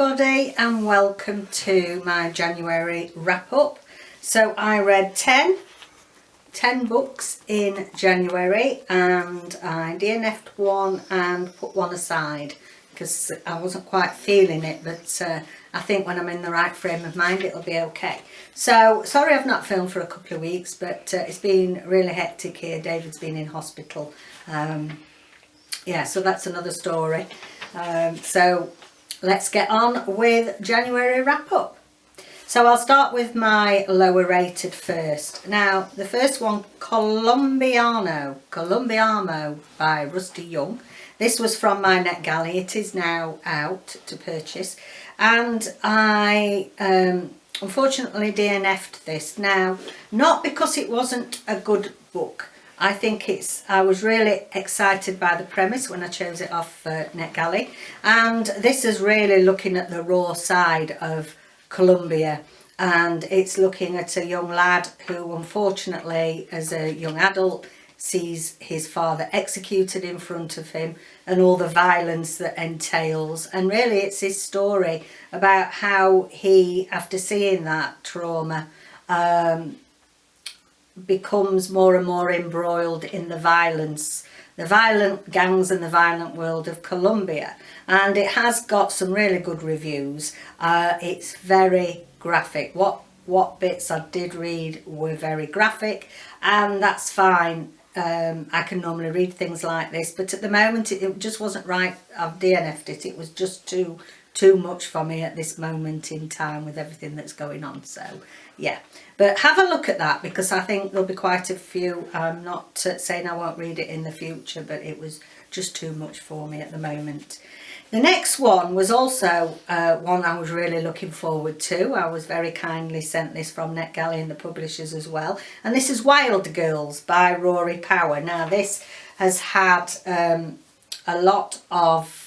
everybody and welcome to my January wrap up. So I read 10 books in January and I DNF'd one and put one aside because I wasn't quite feeling it, but I think when I'm in the right frame of mind it'll be okay. So sorry I've not filmed for a couple of weeks, but it's been really hectic here. David's been in hospital. Yeah, so that's another story. So let's get on with January wrap up. So I'll start with my lower rated first. Now the first one, Colombiano by Rusty Young. This was from my NetGalley. It is now out to purchase, and I unfortunately DNF'd this. Now, not because it wasn't a good book. I think I was really excited by the premise when I chose it off NetGalley, and this is really looking at the raw side of Colombia, and it's looking at a young lad who unfortunately as a young adult sees his father executed in front of him and all the violence that entails, and really it's his story about how he, after seeing that trauma, becomes more and more embroiled in the violent gangs and the violent world of Colombia. And it has got some really good reviews. It's very graphic. What bits I did read were very graphic, and that's fine. I can normally read things like this, but at the moment it just wasn't right. I've DNF'd it. It was just too much for me at this moment in time with everything that's going on. So yeah, but have a look at that because I think there'll be quite a few. I'm not saying I won't read it in the future, but it was just too much for me at the moment. The next one was also one I was really looking forward to. I was very kindly sent this from NetGalley and the publishers as well. And this is Wild Girls by Rory Power. Now this has had a lot of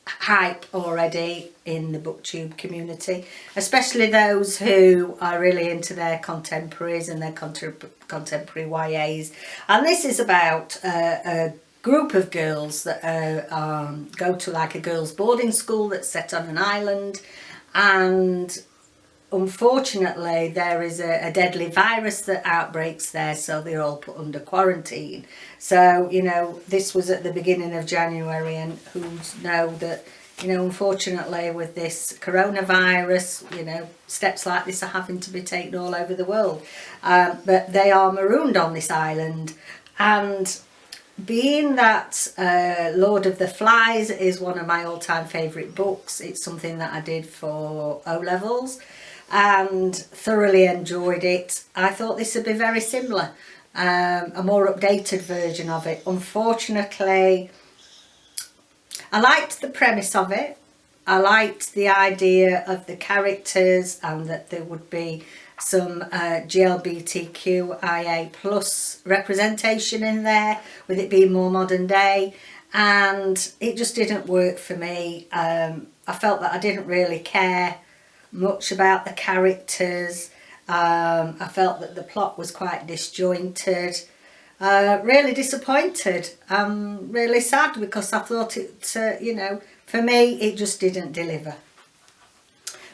hype already in the booktube community, especially those who are really into their contemporaries and their contemporary YAs. And this is about a group of girls that go to like a girls' boarding school that's set on an island, and unfortunately there is a deadly virus that outbreaks there, so they're all put under quarantine. So you know, this was at the beginning of January, and who's know that, you know, unfortunately with this coronavirus, you know, steps like this are having to be taken all over the world, but they are marooned on this island. And being that Lord of the Flies is one of my all-time favourite books, it's something that I did for O-levels and thoroughly enjoyed it. I thought this would be very similar, a more updated version of it. Unfortunately, I liked the premise of it. I liked the idea of the characters and that there would be some GLBTQIA plus representation in there, with it being more modern day, and it just didn't work for me. I felt that I didn't really care much about the characters. I felt that the plot was quite disjointed. Really disappointed. I'm really sad because I thought it, you know, for me it just didn't deliver.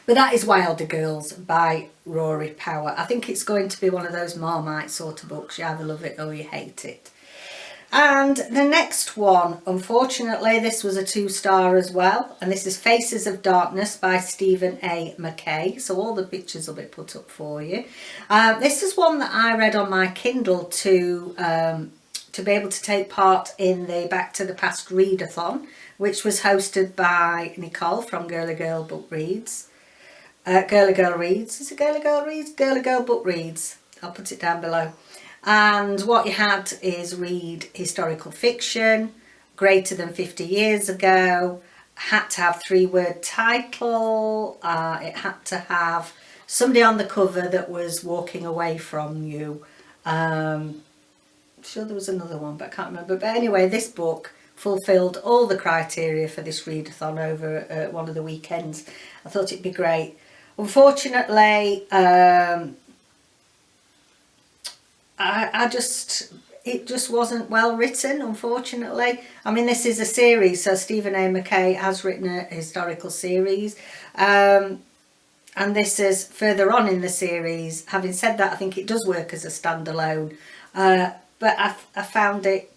But that is Wilder Girls by Rory Power. I think it's going to be one of those Marmite sort of books. You either love it or you hate it. And the next one, unfortunately, this was a 2-star as well. And this is Faces of Darkness by Stephen A. McKay. So all the pictures will be put up for you. This is one that I read on my Kindle to be able to take part in the Back to the Past readathon, which was hosted by Nicole from Girly Girl Book Reads. Girly Girl Reads. Is it Girly Girl Reads? Girly Girl Book Reads. I'll put it down below. And what you had is read historical fiction, greater than 50 years ago, had to have 3-word title, it had to have somebody on the cover that was walking away from you. I'm sure there was another one, but I can't remember. But anyway, this book fulfilled all the criteria for this readathon over one of the weekends. I thought it'd be great. Unfortunately, I just, it just wasn't well written, unfortunately. I mean, this is a series, so Stephen A. McKay has written a historical series. And this is further on in the series. Having said that, I think it does work as a standalone. But I found it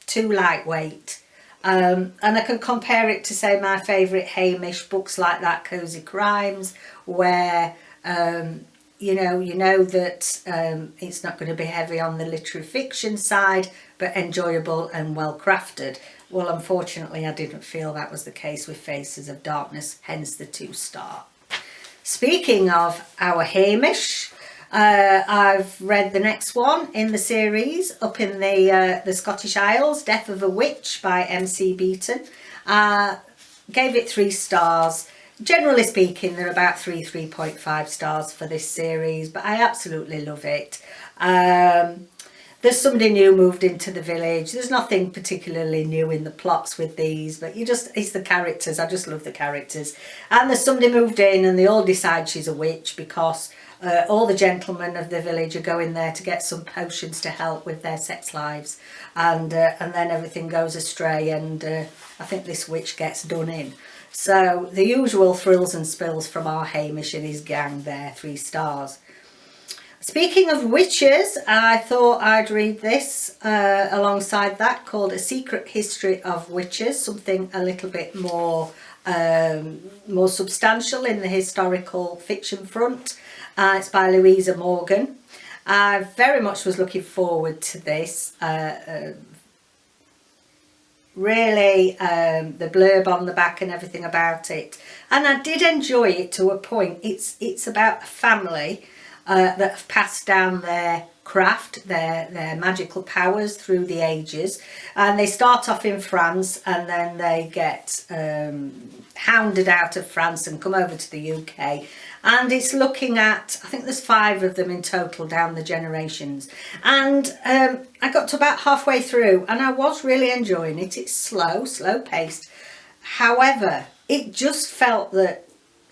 too lightweight. And I can compare it to, say, my favourite Hamish books like that, Cozy Crimes, where you know that it's not going to be heavy on the literary fiction side, but enjoyable and well crafted. Well, unfortunately, I didn't feel that was the case with Faces of Darkness, hence the 2-star. Speaking of our Hamish, I've read the next one in the series, up in the Scottish Isles, Death of a Witch by MC Beaton. Gave it 3 stars. Generally speaking, there are about 3.5 stars for this series, but I absolutely love it. There's somebody new moved into the village. There's nothing particularly new in the plots with these, but it's the characters. I just love the characters. And there's somebody moved in and they all decide she's a witch because all the gentlemen of the village are going there to get some potions to help with their sex lives. And then everything goes astray, and I think this witch gets done in. So the usual thrills and spills from our Hamish and his gang there, 3 stars. Speaking of witches, I thought I'd read this alongside that, called A Secret History of Witches, something a little bit more substantial in the historical fiction front. It's by Louisa Morgan. I very much was looking forward to this. Really, the blurb on the back and everything about it, and I did enjoy it to a point. It's about a family that have passed down their craft, their magical powers through the ages, and they start off in France and then they get hounded out of France and come over to the UK. And it's looking at, I think there's 5 of them in total down the generations. And I got to about halfway through and I was really enjoying it. It's slow paced. However, it just felt that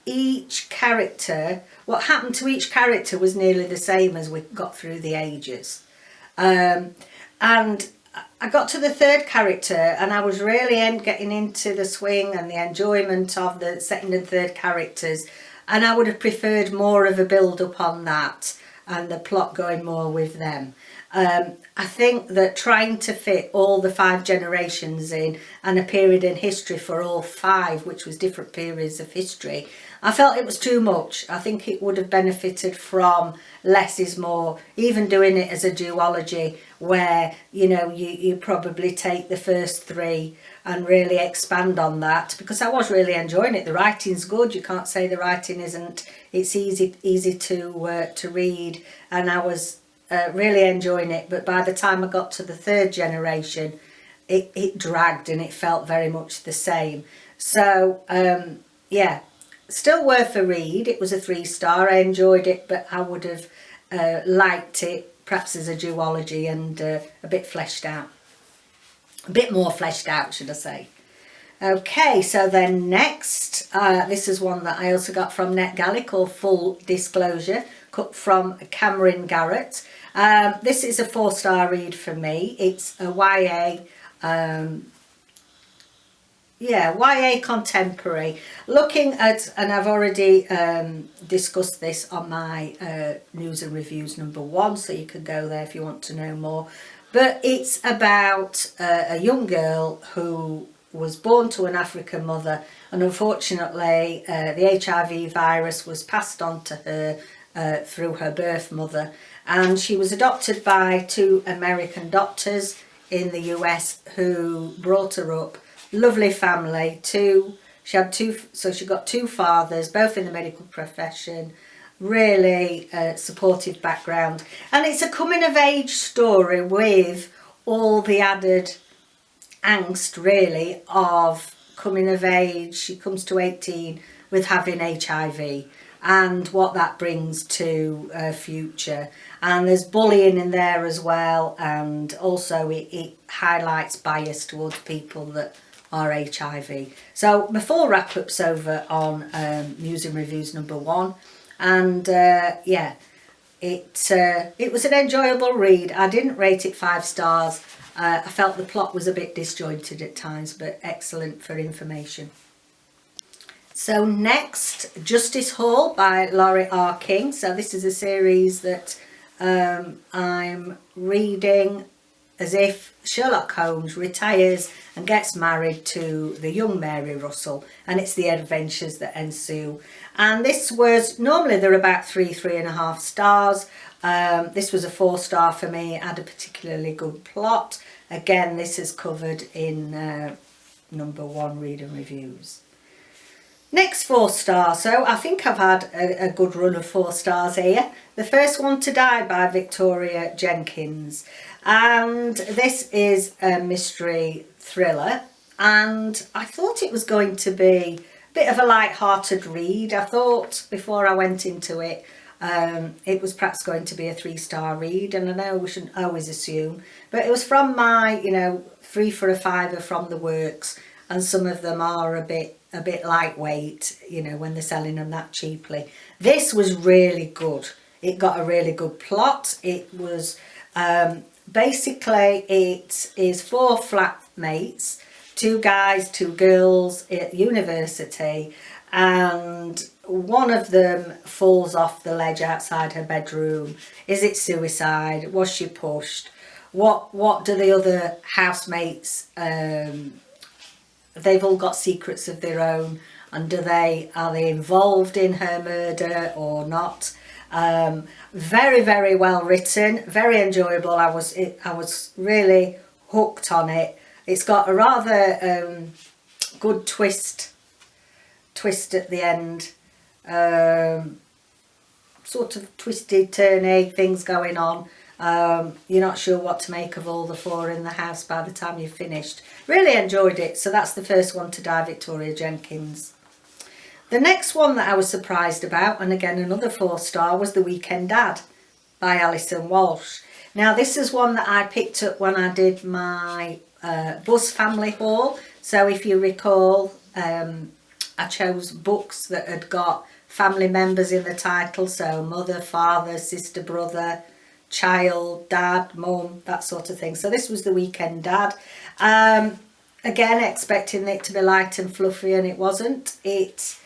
each character, what happened to each character was nearly the same as we got through the ages. And I got to the 3rd character and I was really getting into the swing and the enjoyment of the 2nd and 3rd characters. And I would have preferred more of a build-up on that and the plot going more with them. I think that trying to fit all the 5 generations in and a period in history for all 5, which was different periods of history, I felt it was too much. I think it would have benefited from less is more, even doing it as a duology where, you probably take the first 3 and really expand on that, because I was really enjoying it. The writing's good. You can't say the writing isn't. It's easy to read, and I was really enjoying it. But by the time I got to the 3rd generation, it dragged and it felt very much the same. So yeah, still worth a read. It was a 3-star. I enjoyed it, but I would have liked it perhaps as a duology and a bit fleshed out. A bit more fleshed out, should I say. Okay, so then next, this is one that I also got from NetGalley called Full Disclosure, cut from Camryn Garrett. This is a 4-star read for me. It's a YA contemporary. Looking at, and I've already discussed this on my news and reviews number 1, so you can go there if you want to know more. But it's about a young girl who was born to an African mother, and unfortunately the HIV virus was passed on to her through her birth mother, and she was adopted by 2 American doctors in the US who brought her up. Lovely family. She got 2 fathers, both in the medical profession. Really supportive background, and it's a coming of age story with all the added angst really of coming of age. She comes to 18 with having HIV and what that brings to her future, and there's bullying in there as well, and also it highlights bias towards people that are HIV. So my full wrap-up's over on news and reviews number 1. And yeah, it was an enjoyable read. I didn't rate it 5 stars. I felt the plot was a bit disjointed at times, but excellent for information. So next, Justice Hall by Laurie R. King. So this is a series that I'm reading as if Sherlock Holmes retires and gets married to the young Mary Russell, and it's the adventures that ensue. And this was, normally they're about 3.5 stars. This was a 4-star for me. It had a particularly good plot. Again, this is covered in number 1 reading reviews. Next 4 stars. So I think I've had a good run of 4 stars here. The First One to Die by Victoria Jenkins. And this is a mystery thriller. And I thought it was going to be a bit of a light-hearted read. I thought before I went into it, it was perhaps going to be a 3-star read. And I know we shouldn't always assume. But it was from my, 3 for a fiver from the works. And some of them are a bit lightweight, when they're selling them that cheaply. This was really good. It got a really good plot. It was basically, it is 4 flatmates, 2 guys, 2 girls at university, and one of them falls off the ledge outside her bedroom. Is it suicide? Was she pushed? What do the other housemates, they've all got secrets of their own, and are they involved in her murder or not? Very, very well written, very enjoyable. I was really hooked on it. It's got a rather good twist at the end, sort of twisty turny things going on. You're not sure what to make of all the 4 in the house by the time you've finished. Really enjoyed it. So that's The First One to Die, Victoria Jenkins. The next one that I was surprised about, and again another 4-star, was The Weekend Dad by Alison Walsh. Now this is one that I picked up when I did my bus family haul. So if you recall, I chose books that had got family members in the title. So mother, father, sister, brother, child, dad, mum, that sort of thing. So this was The Weekend Dad. Again, expecting it to be light and fluffy, and it wasn't. It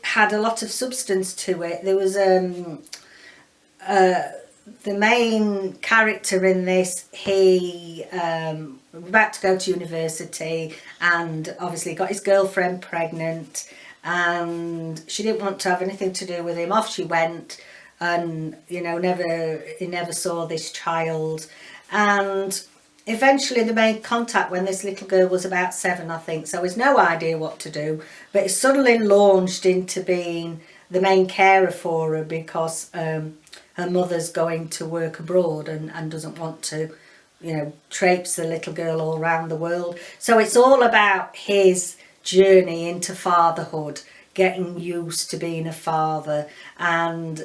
had a lot of substance to it. There was the main character in this, he was about to go to university and obviously got his girlfriend pregnant, and she didn't want to have anything to do with him. Off she went, and he never saw this child, and eventually they made contact when this little girl was about 7, I think, so he's no idea what to do, but he's suddenly launched into being the main carer for her because her mother's going to work abroad and doesn't want to, traipse the little girl all around the world. So it's all about his journey into fatherhood, getting used to being a father, and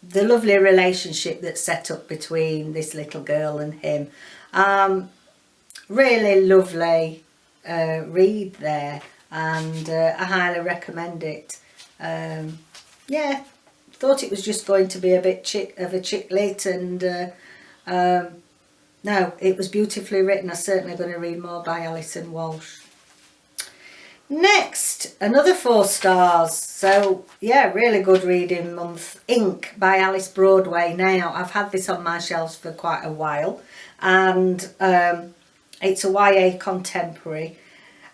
the lovely relationship that's set up between this little girl and him. Really lovely read there, and I highly recommend it. Yeah, thought it was just going to be a bit of a chick lit, and no, it was beautifully written. I'm certainly going to read more by Alison Walsh. Next, another 4 stars. So yeah, really good reading month. Ink by Alice Broadway. Now I've had this on my shelves for quite a while, and it's a YA contemporary.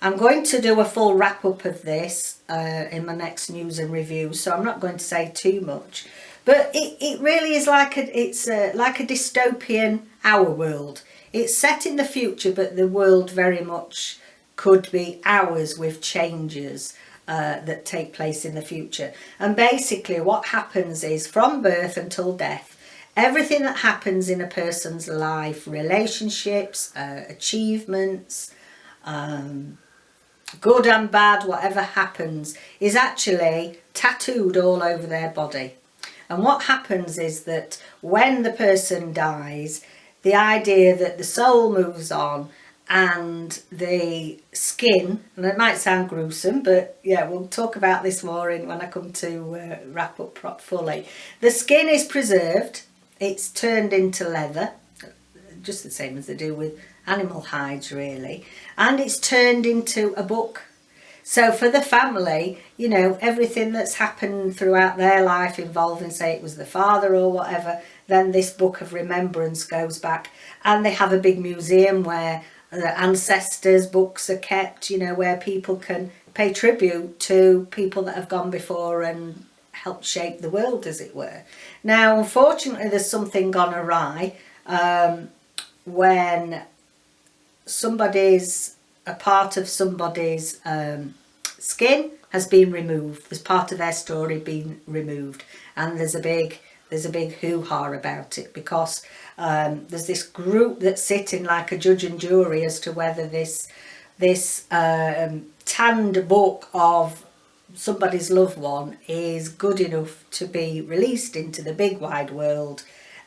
I'm going to do a full wrap up of this in my next news and reviews, so I'm not going to say too much. But it really is like a dystopian our world. It's set in the future, but the world very much could be ours with changes that take place in the future. And basically what happens is, from birth until death, everything that happens in a person's life, relationships, achievements, good and bad, whatever happens, is actually tattooed all over their body. And what happens is that when the person dies, the idea that the soul moves on and the skin, and it might sound gruesome, but yeah, we'll talk about this more when I come to wrap up fully. The skin is preserved, it's turned into leather, just the same as they do with animal hides really, and it's turned into a book. So for the family, you know, everything that's happened throughout their life involving, say it was the father or whatever, then this book of remembrance goes back, and they have a big museum where the ancestors' books are kept, you know, where people can pay tribute to people that have gone before and helped shape the world, as it were. Now, unfortunately, there's something gone awry when a part of somebody's skin has been removed. There's part of their story been removed, and there's a big hoo-ha about it, because there's this group that's sitting like a judge and jury as to whether this tanned book of somebody's loved one is good enough to be released into the big wide world,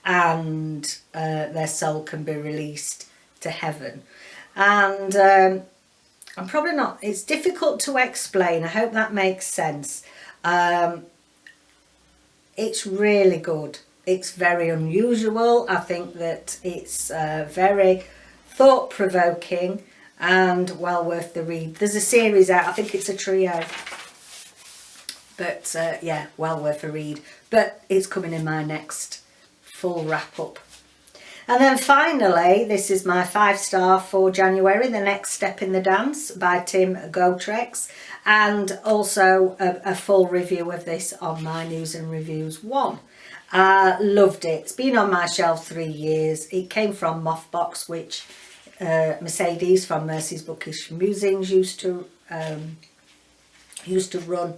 and their soul can be released to heaven. And I'm probably not, it's difficult to explain, I hope that makes sense. It's really good. It's very unusual. I think that it's very thought-provoking and well worth the read. There's a series out, I think it's a trio, but yeah, well worth a read. But it's coming in my next full wrap-up. And then finally, this is my 5-star for January, The Next Step in the Dance by Tim Gautreaux, and also a full review of this on my News and Reviews 1. Loved it. It's been on my shelf 3 years. It came from Mothbox, which Mercedes from Mercy's Bookish Musings used to run.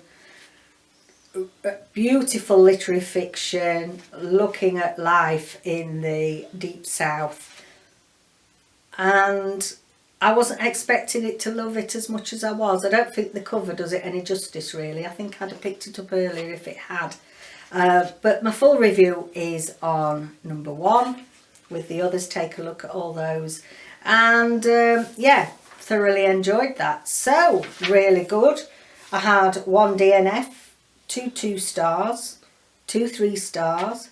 Beautiful literary fiction, looking at life in the deep south, and I wasn't expecting it to love it as much as I was. I don't think the cover does it any justice really. I think I'd have picked it up earlier if it had, but my full review is on number 1 with the others. Take a look at all those, and yeah, thoroughly enjoyed that. So really good. I had 1 DNF, 2 2-stars, 2 3-stars,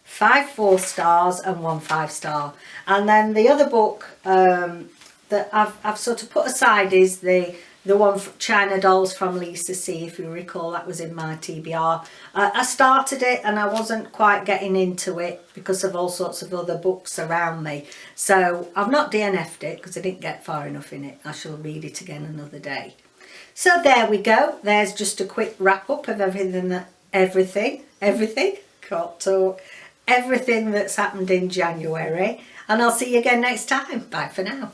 5 4-stars and 1 5-star. And then the other book that I've sort of put aside is the one for China Dolls from Lisa C. If you recall, that was in my TBR. I started it and I wasn't quite getting into it because of all sorts of other books around me. So I've not DNF'd it because I didn't get far enough in it. I shall read it again another day. So there we go. There's just a quick wrap up of everything can't talk, everything that's happened in January. And I'll see you again next time. Bye for now.